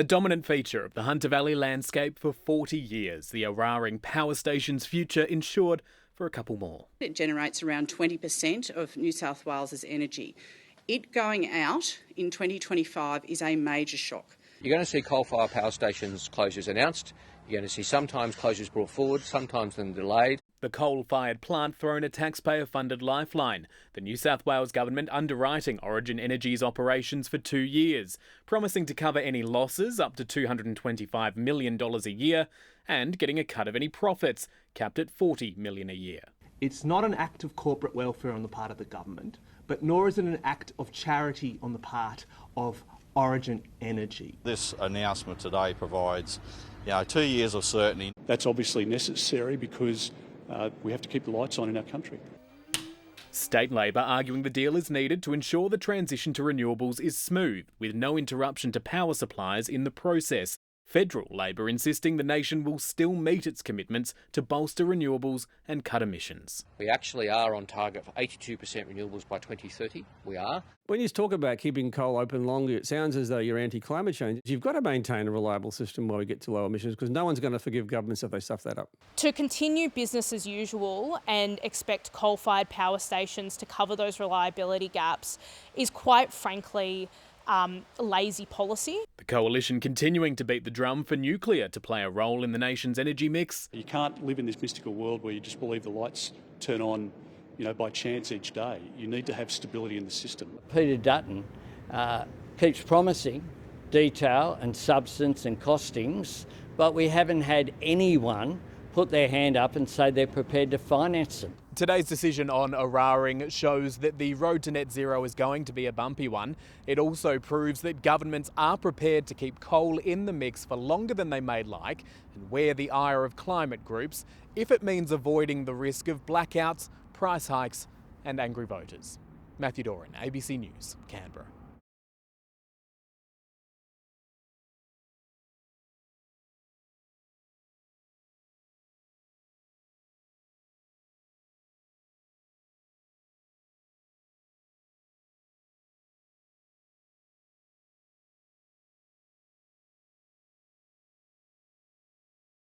A dominant feature of the Hunter Valley landscape for 40 years, the Eraring power station's future insured for a couple more. It generates around 20% of New South Wales's energy. It going out in 2025 is a major shock. You're going to see coal-fired power stations closures announced. You're going to see sometimes closures brought forward, sometimes then delayed. The coal-fired plant thrown a taxpayer-funded lifeline. The New South Wales government underwriting Origin Energy's operations for 2 years, promising to cover any losses up to $225 million a year and getting a cut of any profits, capped at $40 million a year. It's not an act of corporate welfare on the part of the government, but nor is it an act of charity on the part of Origin Energy. This announcement today provides 2 years of certainty. That's obviously necessary because we have to keep the lights on in our country. State Labor arguing the deal is needed to ensure the transition to renewables is smooth, with no interruption to power supplies in the process. Federal Labor insisting the nation will still meet its commitments to bolster renewables and cut emissions. We actually are on target for 82% renewables by 2030. We are. When you talk about keeping coal open longer, it sounds as though you're anti-climate change. You've got to maintain a reliable system while we get to low emissions, because no one's going to forgive governments if they stuff that up. To continue business as usual and expect coal-fired power stations to cover those reliability gaps is quite frankly lazy policy. The coalition continuing to beat the drum for nuclear to play a role in the nation's energy mix. You can't live in this mystical world where you just believe the lights turn on, by chance each day. You need to have stability in the system. Peter Dutton keeps promising detail and substance and costings, but we haven't had anyone put their hand up and say they're prepared to finance them. Today's decision on Eraring shows that the road to net zero is going to be a bumpy one. It also proves that governments are prepared to keep coal in the mix for longer than they may like and wear the ire of climate groups if it means avoiding the risk of blackouts, price hikes and angry voters. Matthew Doran, ABC News, Canberra.